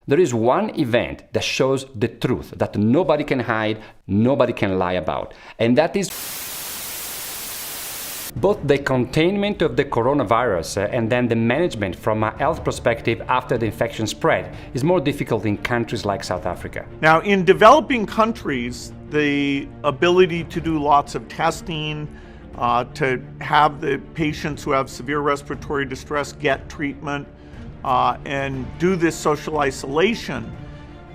There is one event that shows the truth, that nobody can hide, nobody can lie about. And that is both the containment of the coronavirus and then the management from a health perspective after the infection spread is more difficult in countries like South Africa. Now, in developing countries, the ability to do lots of testing, to have the patients who have severe respiratory distress get treatment, and do this social isolation,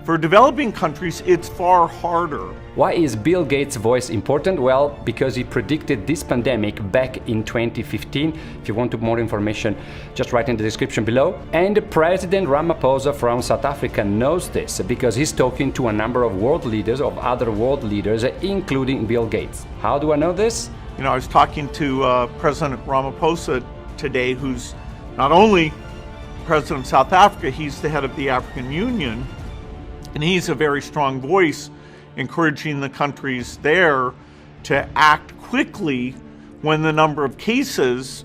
for developing countries, it's far harder. Why is Bill Gates' voice important? Well, because he predicted this pandemic back in 2015. If you want more information, just write in the description below. And President Ramaphosa from South Africa knows this because he's talking to a number of world leaders, of other world leaders, including Bill Gates. How do I know this? You know, I was talking to President Ramaphosa today, who's not only President of South Africa, he's the head of the African Union. And he's a very strong voice encouraging the countries there to act quickly when the number of cases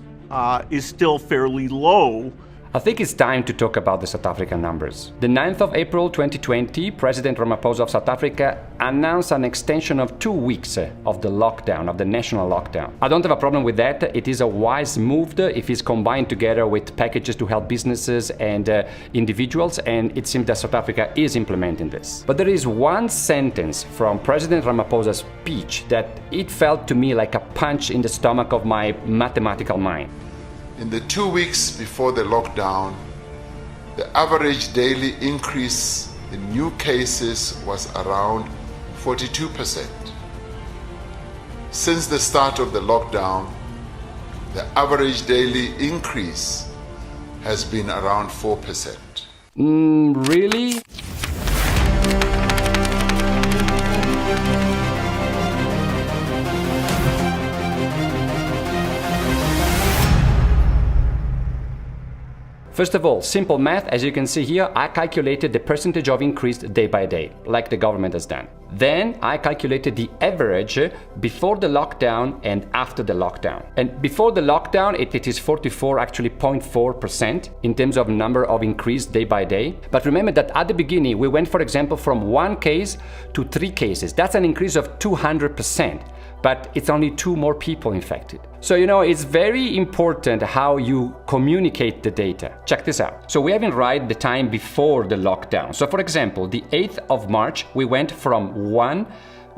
is still fairly low. I think it's time to talk about the South African numbers. The 9th of April 2020, President Ramaphosa of South Africa announced an extension of 2 weeks of the lockdown, of the national lockdown. I don't have a problem with that. It is a wise move if it's combined together with packages to help businesses and individuals, and it seems that South Africa is implementing this. But there is one sentence from President Ramaphosa's speech that it felt to me like a punch in the stomach of my mathematical mind. In the 2 weeks before the lockdown, the average daily increase in new cases was around 42%. Since the start of the lockdown, the average daily increase has been around 4%. Really? First of all, simple math, as you can see here, I calculated the percentage of increase day by day, like the government has done. Then I calculated the average before the lockdown and after the lockdown. And before the lockdown, it is 0.4% in terms of number of increase day by day. But remember that at the beginning, we went, for example, from 1 case to 3 cases. That's an increase of 200%. But it's only 2 more people infected. So, you know, it's very important how you communicate the data. Check this out. So we have in right the time before the lockdown. So for example, the 8th of March, we went from 1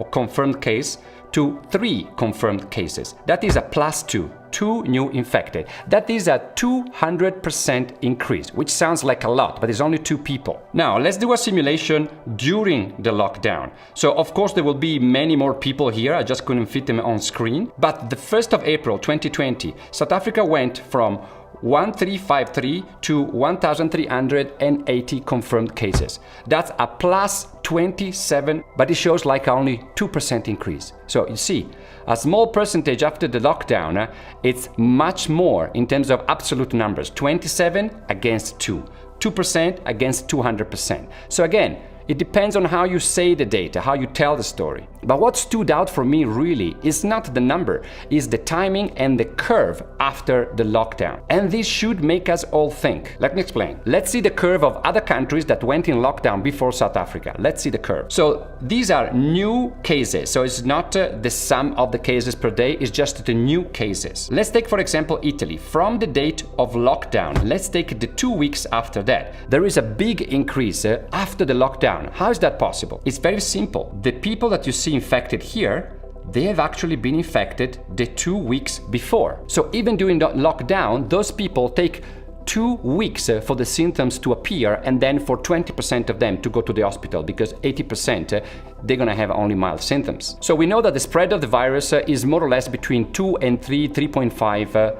confirmed case to 3 confirmed cases. That is a +2. 2 new infected. That is a 200% increase, which sounds like a lot, but it's only 2 people. Now, let's do a simulation during the lockdown. So, of course, there will be many more people here. I just couldn't fit them on screen. But the 1st of April 2020, South Africa went from 1,353 to 1,380 confirmed cases. That's a +27, but it shows like only 2% increase. So you see, a small percentage after the lockdown, it's much more in terms of absolute numbers. 27 against 2, 2% against 200%. So again, it depends on how you say the data, how you tell the story. But what stood out for me really is not the number, is the timing and the curve after the lockdown. And this should make us all think. Let me explain. Let's see the curve of other countries that went in lockdown before South Africa. Let's see the curve. So these are new cases. So it's not the sum of the cases per day, it's just the new cases. Let's take, for example, Italy. From the date of lockdown, let's take the 2 weeks after that. There is a big increase after the lockdown. How is that possible? It's very simple. The people that you see infected here, they have actually been infected the 2 weeks before. So even during the lockdown, those people take 2 weeks for the symptoms to appear, and then for 20% of them to go to the hospital, because 80% they're gonna have only mild symptoms. So we know that the spread of the virus is more or less between 2 and 3.5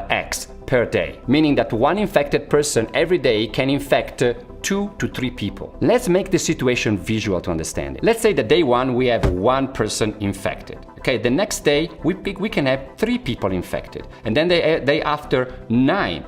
x per day, meaning that one infected person every day can infect 2 to 3 people. Let's make the situation visual to understand it. Let's say that day 1 we have 1 person infected. Okay, the next day we can have 3 people infected, and then the day after 9,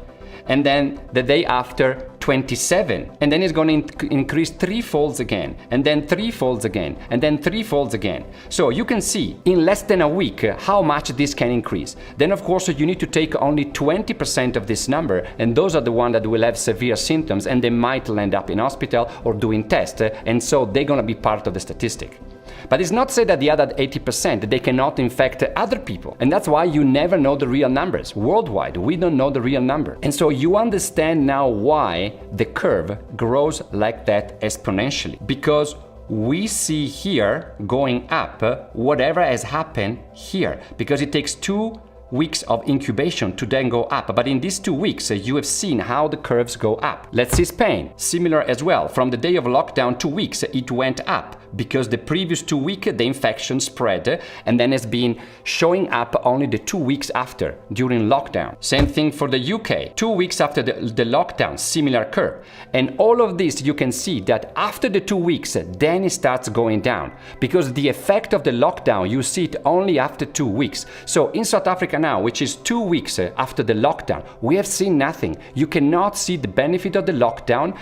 and then the day after 27, and then it's going to increase 3 folds again, and then 3 folds again, and then 3 folds again. So you can see in less than a week how much this can increase. Then of course you need to take only 20% of this number, and those are the ones that will have severe symptoms, and they might land up in hospital or doing tests, and so they're going to be part of the statistic. But it's not said that the other 80% they cannot infect other people, and that's why you never know the real numbers. Worldwide, we don't know the real number. And so you understand now why the curve grows like that exponentially. Because we see here going up whatever has happened here, because it takes 2 weeks of incubation to then go up. But in these 2 weeks, you have seen how the curves go up. Let's see Spain. Similar as well. From the day of lockdown, 2 weeks, it went up because the previous 2 weeks, the infection spread and then has been showing up only the 2 weeks after, during lockdown. Same thing for the UK. 2 weeks after the lockdown, similar curve. And all of this, you can see that after the 2 weeks, then it starts going down. Because the effect of the lockdown, you see it only after 2 weeks. So in South Africa now, which is 2 weeks after the lockdown, we have seen nothing. You cannot see the benefit of the lockdown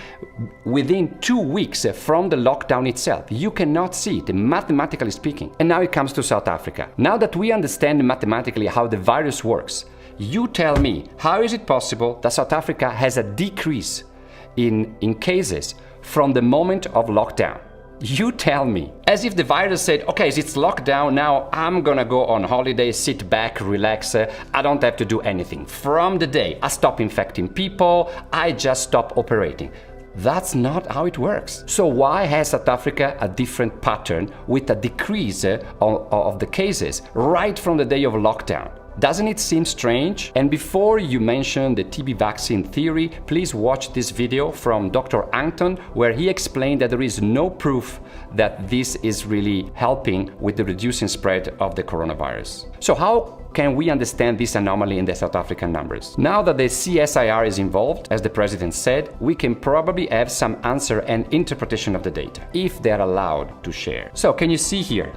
within 2 weeks from the lockdown itself. You cannot see it, mathematically speaking. And now it comes to South Africa. Now that we understand mathematically how the virus works, you tell me, how is it possible that South Africa has a decrease in cases from the moment of lockdown? You tell me. As if the virus said, okay, it's locked down now, I'm gonna go on holiday, sit back, relax, I don't have to do anything. From the day I stop infecting people, I just stop operating. That's not how it works. So why has South Africa a different pattern with a decrease of the cases right from the day of lockdown? Doesn't it seem strange? And before you mention the TB vaccine theory, please watch this video from Dr. Anton, where he explained that there is no proof that this is really helping with the reducing spread of the coronavirus. So how can we understand this anomaly in the South African numbers? Now that the CSIR is involved, as the president said, we can probably have some answer and interpretation of the data, if they're allowed to share. So can you see here?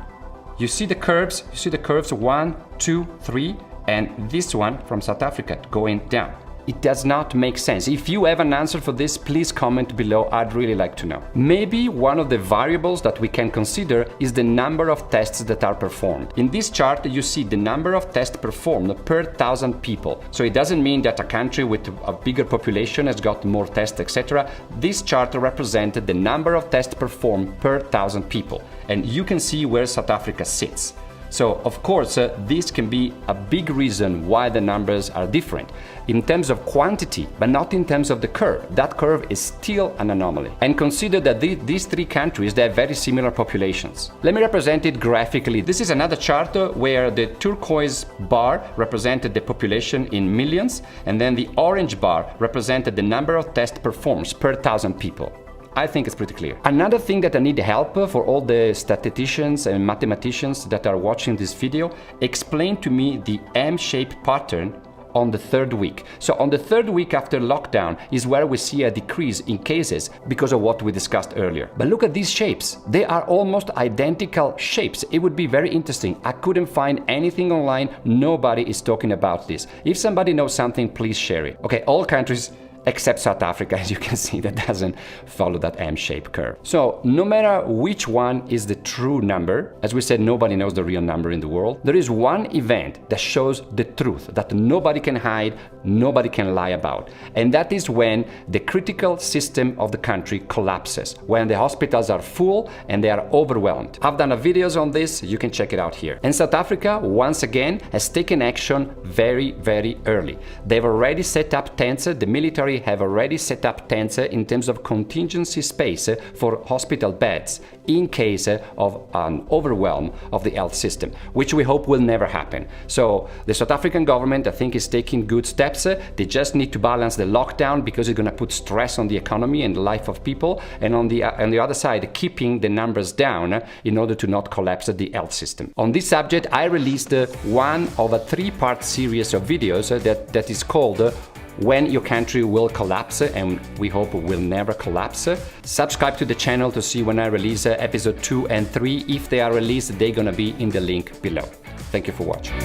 You see the curves? You see the curves 1, 2, 3, and this one from South Africa going down. It does not make sense. If you have an answer for this, please comment below. I'd really like to know. Maybe one of the variables that we can consider is the number of tests that are performed. In this chart, you see the number of tests performed per 1,000 people. So it doesn't mean that a country with a bigger population has got more tests, etc. This chart represents the number of tests performed per 1,000 people. And you can see where South Africa sits. So, of course, this can be a big reason why the numbers are different in terms of quantity, but not in terms of the curve. That curve is still an anomaly. And consider that these 3 countries, they have very similar populations. Let me represent it graphically. This is another chart where the turquoise bar represented the population in millions, and then the orange bar represented the number of tests performed per 1,000 people. I think it's pretty clear. Another thing that I need help for all the statisticians and mathematicians that are watching this video, explain to me the M-shaped pattern on the 3rd week. So on the 3rd week after lockdown is where we see a decrease in cases because of what we discussed earlier. But look at these shapes. They are almost identical shapes. It would be very interesting. I couldn't find anything online. Nobody is talking about this. If somebody knows something, please share it. Okay, all countries except South Africa, as you can see, that doesn't follow that M-shaped curve. So no matter which one is the true number, as we said, nobody knows the real number in the world, there is one event that shows the truth, that nobody can hide, nobody can lie about. And that is when the critical system of the country collapses, when the hospitals are full and they are overwhelmed. I've done videos on this, you can check it out here. And South Africa, once again, has taken action very, very early. They've already set up tents, the military have already set up tents in terms of contingency space for hospital beds in case of an overwhelm of the health system, which we hope will never happen. So the South African government, I think, is taking good steps. They just need to balance the lockdown because it's going to put stress on the economy and the life of people, and on the other side, keeping the numbers down in order to not collapse the health system. On this subject, I released one of a 3-part series of videos that is called When Your Country Will Collapse, and we hope it will never collapse. Subscribe to the channel to see when I release episode 2 and 3. If they are released, they're gonna be in the link below. Thank you for watching.